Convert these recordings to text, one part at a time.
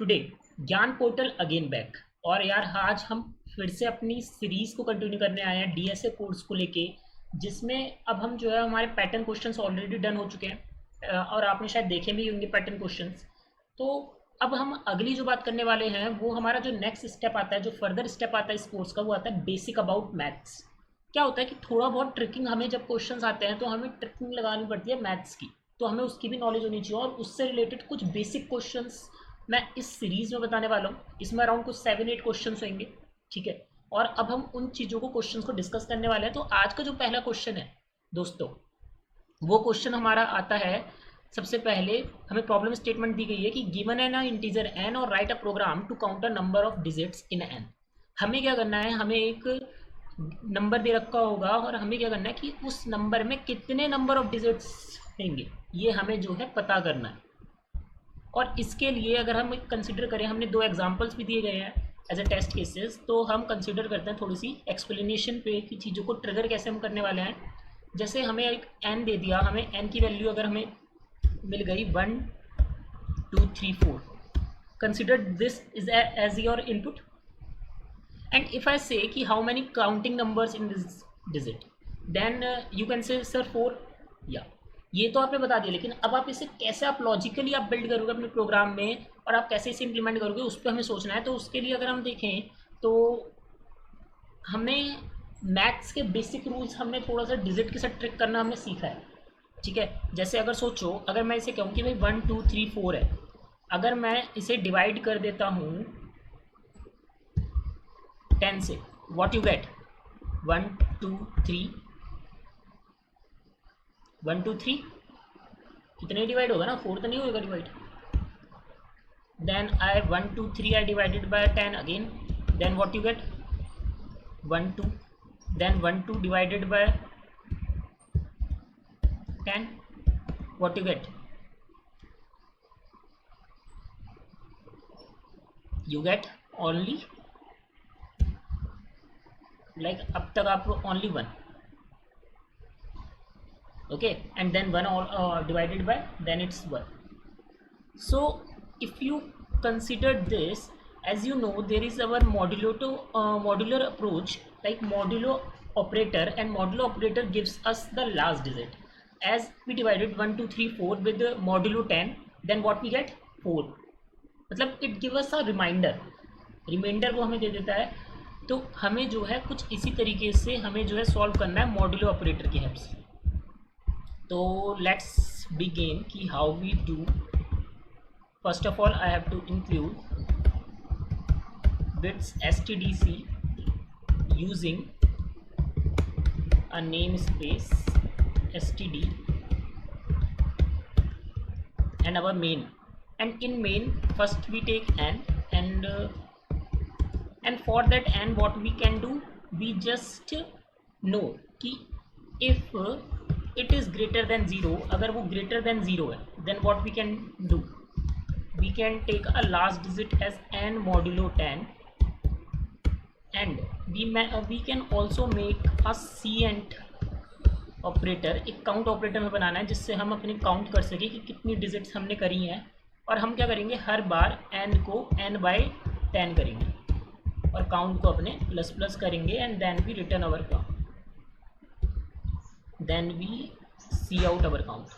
Today ज्ञान portal again back. और यार आज हम फिर से अपनी सीरीज को कंटिन्यू करने आए हैं डीएसए कोर्स को लेके, जिसमें अब हम जो है हमारे पैटर्न क्वेश्चंस ऑलरेडी डन हो चुके हैं और आपने शायद देखे भी होंगे पैटर्न क्वेश्चंस। तो अब हम अगली जो बात करने वाले हैं वो हमारा जो नेक्स्ट स्टेप आता है, जो फर्दर स्टेप आता है इस कोर्स का, वो आता है बेसिक अबाउट मैथ्स। क्या होता है कि थोड़ा बहुत ट्रिकिंग, हमें जब क्वेश्चंस आते हैं तो हमें ट्रिकिंग लगानी पड़ती है मैथ्स की, तो हमें उसकी भी नॉलेज होनी चाहिए और उससे रिलेटेड कुछ बेसिक क्वेश्चंस मैं इस सीरीज़ में बताने वाला हूँ। इसमें अराउंड कुछ 7-8 क्वेश्चंस होंगे, ठीक है। और अब हम उन चीज़ों को क्वेश्चंस को डिस्कस करने वाले हैं। तो आज का जो पहला क्वेश्चन है दोस्तों, वो क्वेश्चन हमारा आता है। सबसे पहले हमें प्रॉब्लम स्टेटमेंट दी गई है कि गिवन एन इंटीजर एन और write a program to count a number of digits in n. हमें क्या करना है, हमें एक नंबर दे रखा होगा और हमें क्या करना है कि उस नंबर में कितने नंबर ऑफ डिजिट्स होंगे ये हमें जो है पता करना है। और इसके लिए अगर हम कंसिडर करें, हमने 2 एग्जांपल्स भी दिए गए हैं एज ए टेस्ट केसेस, तो हम कंसिडर करते हैं थोड़ी सी एक्सप्लेनेशन पे कि चीज़ों को ट्रिगर कैसे हम करने वाले हैं। जैसे हमें एक एन दे दिया, हमें एन की वैल्यू अगर हमें मिल गई 1 2 3 4, consider this is as your input. And if I say कि how many counting numbers in this digit, then you can say sir 4। या ये तो आपने बता दिया, लेकिन अब आप इसे कैसे आप लॉजिकली आप बिल्ड करोगे अपने प्रोग्राम में और आप कैसे इसे इम्प्लीमेंट करोगे उस पर हमें सोचना है। तो उसके लिए अगर हम देखें तो हमें मैथ्स के बेसिक रूल्स, हमने थोड़ा सा डिजिट के साथ ट्रिक करना हमने सीखा है, ठीक है। जैसे अगर सोचो, अगर मैं इसे कहूँ कि भाई 1 2 3 4 है, अगर मैं इसे डिवाइड कर देता हूँ 10 से, व्हाट यू गेट 1 2 3 1 2 3 कितने डिवाइड होगा ना, 4 तो नहीं होगा divide. Then I 1 2 3 I divided by 10 again, then what you get 1 2, then 1 2 divided by 10, what you get you get only, like अब तक आप only 1, okay, and then 1 all divided by, then it's 1. So if you consider this, as you know, there is our modular approach, like modulo operator, and modulo operator gives us the last digit. As we divided 1 2 3 4 with the modulo 10, then what we get 4, मतलब it gives us a reminder वो हमें दे देता है। तो हमें जो है कुछ इसी तरीके से हमें जो है सॉल्व करना है मॉड्यूलो ऑपरेटर की हेल्प से। तो लेट्स बिगिन कि how we do. First of all I have to include bits stdc using a namespace std and our main, and in main first we take n, and for that n what we can do, we just know कि if it is greater than 0, अगर वो greater than 0 है, then what we can do, we can take a last digit as n modulo 10, and we can also make a cent operator, एक count operator में बनाना है जिससे हम अपने count कर सकें कि कितनी डिजिट्स हमने करी हैं। और हम क्या करेंगे, हर बार n को n/10 करेंगे और काउंट को अपने प्लस प्लस करेंगे, and then we return our count, then we see out our count.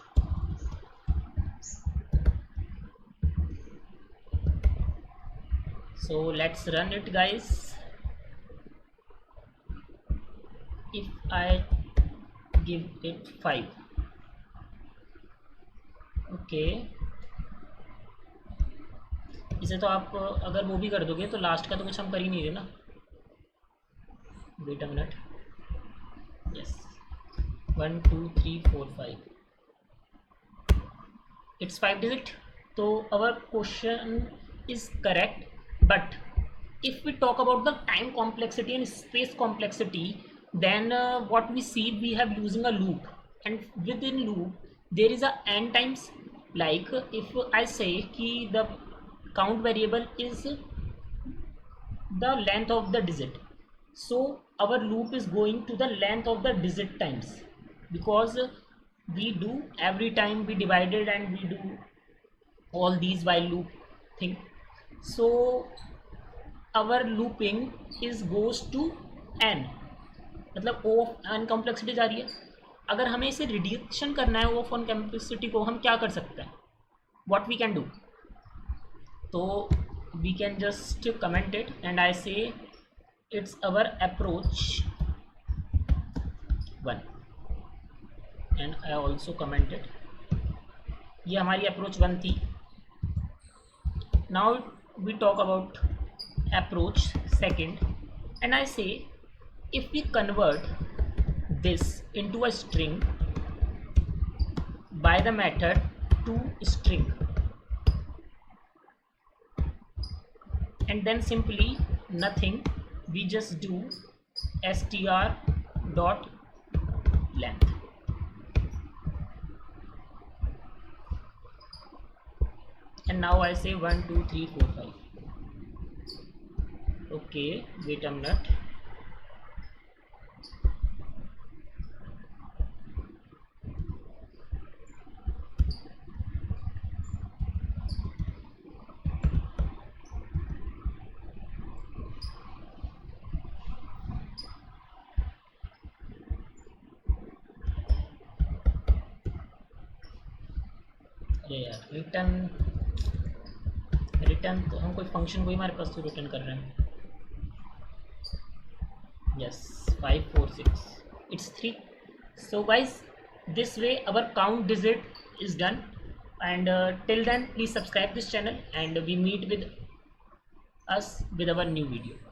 So let's run it guys. If I give it 5, okay, इसे तो आप अगर वो भी कर दोगे तो लास्ट का तो कुछ हम कर ही नहीं रहे ना। Wait a minute, yes 1 2 3 4 5, it's 5 digit. तो our question is correct, but if we talk about the time complexity and space complexity, then what we see, we have using a loop, and within loop there is a n times. Like if I say कि the count variable is the length of the digit, so our loop is going to the length of the digit times, because we do every time we divided and we do all these while loop thing. So our looping is goes to n, मतलब ओ of N complexity जा रही है। अगर हमें इसे रिड्यूक्शन करना है ओ of N complexity को, हम क्या कर सकते हैं, व्हाट वी कैन डू? तो we can just comment it and I say it's our approach 1 and I also comment it, ये हमारी अप्रोच 1 थी। Now we talk about approach second and I say if we convert this into a string by the method toString and then simply nothing, we just do str dot length. And now I say 1 2 3 4 5. Okay, wait a minute. Return तो हम कोई function को ही हमारे पास तो return कर रहे हैं। Yes 5 4 6 it's 3। So guys this way our count digit is done, and till then please subscribe this channel and we meet with us with our new video.